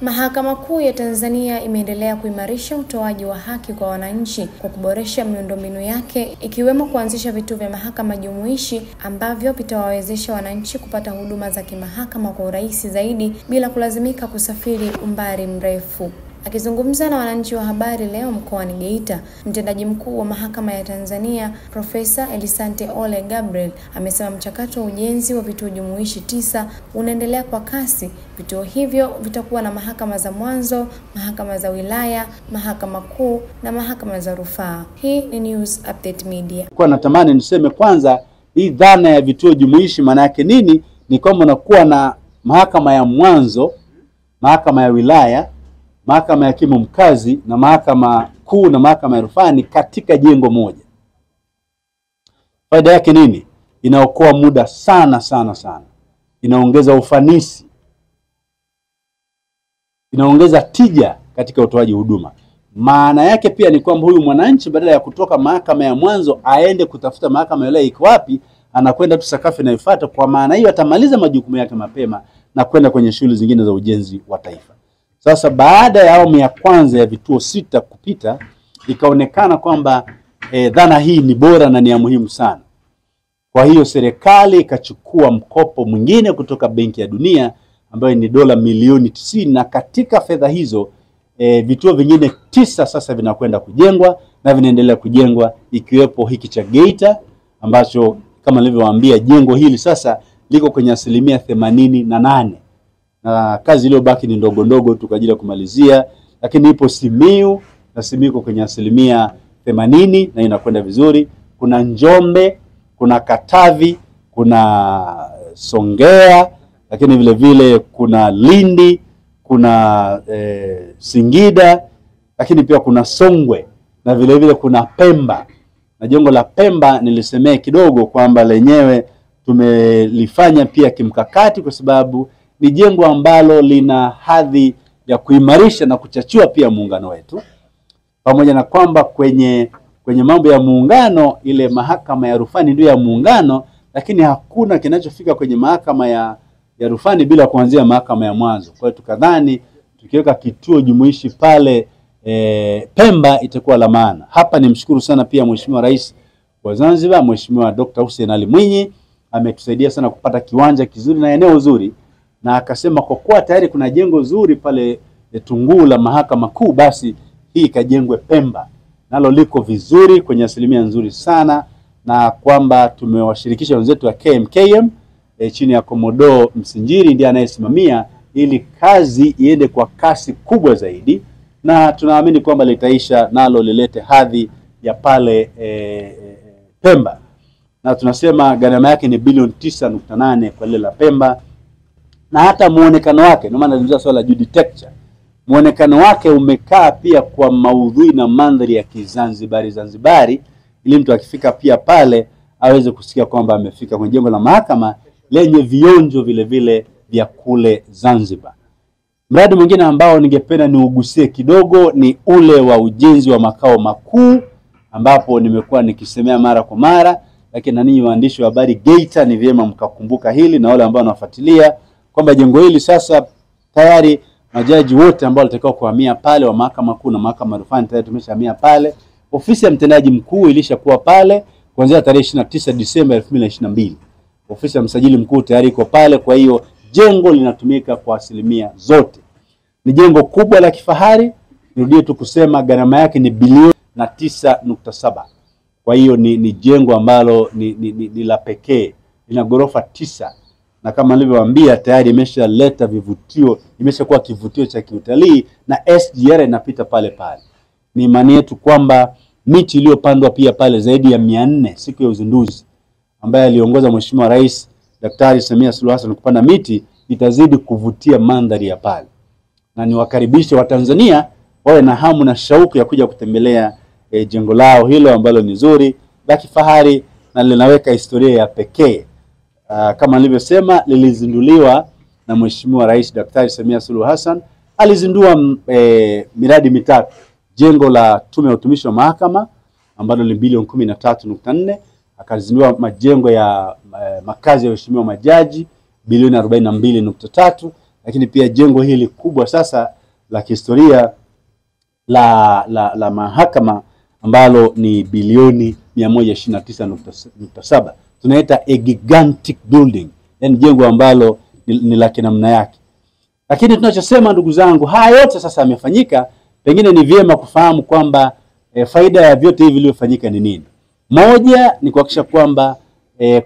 Mahakama Kuu ya Tanzania imeendelea kuimarisha utoaji wa haki kwa wananchi kwa kuboresha miundombinu yake, ikiwemo kuanzisha vituo vya mahakama jumuishi ambavyo vitawawezesha wananchi kupata huduma za kimahakama kwa urahisi zaidi bila kulazimika kusafiri umbali mrefu. Akizungumza na wananchi wa habari leo mkoani Geita, mtendaji mkuu wa Mahakama ya Tanzania Profesa Elisante Ole Gabriel amesema mchakato wa ujenzi wa vituo jumuishi 9 unaendelea kwa kasi. Vituo hivyo vitakuwa na mahakama za mwanzo, mahakama za wilaya, mahakama kuu na mahakama za rufaa. Hii ni News Update Media. Kwa natamani niseme kwanza hii dhana ya vituo jumuishi maana yake nini? Ni kwamba unakuwa na mahakama ya mwanzo, mahakama ya wilaya, mahakama ya hakimu mkazi na mahakama kuu na mahakama ya rufani katika jengo moja. Faida yake nini? Inaokoa muda sana. Inaongeza ufanisi. Inaongeza tija katika utoaji huduma. Maana yake pia ni kwamba huyu mwananchi badala ya kutoka mahakama ya mwanzo aende kutafuta mahakama ya wilaya iko wapi, anakwenda tu sakafu inayofuata. Kwa maana hiyo atamaliza majukumu yake mapema na kwenda kwenye shughuli zingine za ujenzi wa taifa. Sasa baada ya awamu ya kwanza ya vituo 6 kupita, ikaonekana kwamba dhana hii ni bora na ni ya muhimu sana. Kwa hiyo serikali ikachukua mkopo mwingine kutoka Benki ya Dunia ambayo ni dola milioni 90, na katika fedha hizo vituo vingine 9 sasa vinakwenda kujengwa na vinaendelea kujengwa, ikiwepo hiki cha Geita ambacho kama nilivyowaambia jengo hili sasa liko kwenye 88%. Na kazi iliyobaki ni ndogo tu kwa ajili ya kumalizia, lakini ipo Simiyu na Simiyu iko kwenye 80% na inakwenda vizuri. Kuna Njombe, kuna Katavi, kuna Songea, lakini vile vile kuna Lindi, kuna Singida, lakini pia kuna Songwe na vile vile kuna Pemba. Na jengo la Pemba nilisemea kidogo kwamba lenyewe tumelifanya pia kimkakati kwa sababu ni jengo ambalo lina hadhi ya kuimarisha na kuchachua pia muungano wetu. Pamoja na kwamba kwenye mambo ya muungano ile mahakama ya rufani ndio ya muungano, lakini hakuna kinachofika kwenye mahakama ya rufani bila kuanzia mahakama ya mwanzo. Kwa hiyo tukadhani tukiweka kituo jumuishi pale Pemba itakuwa la maana. Hapa nimshukuru sana pia Mheshimiwa Rais wa Zanzibar, Mheshimiwa Dr. Hussein Ali Mwinyi, ametusaidia sana kupata kiwanja kizuri na eneo zuri, na akasema kwa kuwa tayari kuna jengo zuri pale Tunguu la Mahakama Kuu, basi hii kajengwe Pemba. Nalo liko vizuri kwenye asilimia nzuri sana, na kwamba tumewashirikisha wenzetu wa KMKM chini ya Komodo Msinjiri ndiye anayesimamia ili kazi iende kwa kasi kubwa zaidi, na tunaamini kwamba litaisha nalo lilete hadhi ya pale Pemba. Na tunasema gharama yake ni bilioni 9.8 kwa lile la Pemba. Na hata muonekano wake, ndio maana nalizungumzia swala la architecture. Muonekano wake umekaa pia kwa maudhui na mandhari ya Zanzibari, ili mtu akifika pia pale aweze kusikia kwamba amefika kwenye jengo la mahakama lenye vionjo vile vile vya kule Zanzibar. Mradi mwingine ambao ningependa niugusie kidogo ni ule wa ujenzi wa makao makuu, ambapo nimekuwa nikisemea mara kwa mara, lakini na ninyi waandishi wa habari Geita ni vyema mkakumbuka hili, na wale ambao wanafuatilia kwamba jengo hili sasa tayari majaji wote ambao watakiwa kuhamia pale wa mahakama kuu na mahakama rufani tayari tumeshahamia pale. Ofisi ya mtendaji mkuu ilishakuwa pale kuanzia tarehe 29 Disemba 2022. Ofisi ya msajili mkuu tayari iko pale, kwa hiyo jengo linatumika kwa asilimia zote. Ni jengo kubwa la kifahari, nirudie tu kusema gharama yake ni bilioni 9.7. Kwa hiyo ni jengo ambalo ni la pekee, lina ghorofa 9. Na kama nilivyowaambia tayari imeshaleta vivutio, imeshakuwa kivutio cha kiutalii na SGR inapita pale. Ni imani yetu kwamba miti iliyopandwa pia pale zaidi ya 400 siku ya uzinduzi ambaye aliongoza Mheshimiwa Rais Daktari Samia Suluhu Hassan kupanda miti itazidi kuvutia mandhari ya pale. Na niwakaribishe Watanzania wawe na hamu na shauku ya kuja kutembelea jengo lao hilo ambalo ni zuri, la kifahari na linaweka historia ya pekee. Kama nilivyosema lilizinduliwa na Mheshimiwa Rais Daktari Samia Suluhu Hassan. Alizindua miradi mitatu. Jengo la Tume ya Utumishi wa Mahakama ambalo ni bilioni 13.4, akazindua majengo ya makazi ya waheshimiwa majaji bilioni 42.3, lakini pia jengo hili kubwa sasa la kihistoria la mahakama ambalo ni bilioni 129.7, tunaita a gigantic building, yani jengo ambalo ni la namna yake. Lakini tunachosema ndugu zangu, haya yote sasa yamefanyika, pengine ni vyema kufahamu kwamba faida ya vyote hivi vilivyofanyika ni nini. Moja ni kuhakikisha kwamba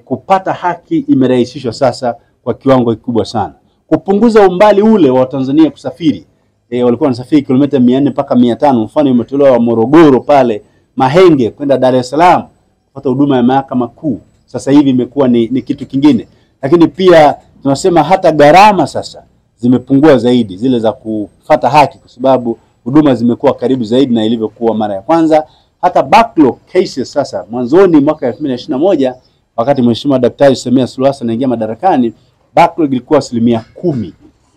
kupata haki imerahisishwa sasa kwa kiwango kikubwa sana. Kupunguza umbali ule wa Tanzania kusafiri. Walikuwa wanasafiri kilomita 400 mpaka 500, mfano imetolewa Morogoro pale Mahenge kwenda Dar es Salaam kupata huduma ya mahakama kuu. Sasa hivi imekuwa ni kitu kingine. Lakini pia tunasema hata gharama sasa zimepungua zaidi, zile za kufata haki, kwa sababu huduma zimekuwa karibu zaidi na ilivyokuwa mara ya kwanza. Hata backlog cases sasa, mwanzoni mwaka 2021 wakati Mheshimiwa Daktari Samia Suluhu Hassan anaingia madarakani, backlog ilikuwa 10%,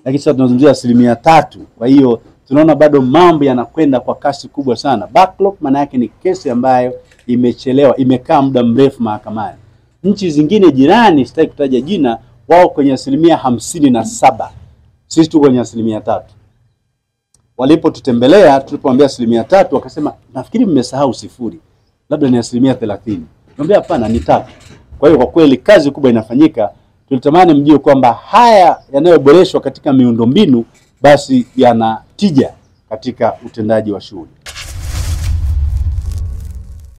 lakini sasa tunazungumzia 3%. Kwa hiyo tunaona bado mambo yanakwenda kwa kasi kubwa sana. Backlog maana yake ni kesi ambayo imechelewa, imekaa muda mrefu mahakamani. Nchi zingine jirani, sitaki kutaja jina, wao kwenye 57%. Sisi tuko kwenye 3%. Walipotutembelea tulipoambia 3%, wakasema nafikiri mmesahau 0, labda ni 30%. Naambia hapana, ni 3. Kwa hiyo kwa kweli kazi kubwa inafanyika. Tulitamani mjue kwamba haya yanayoboreshwa katika miundombinu basi yana tija katika utendaji wa shughuli.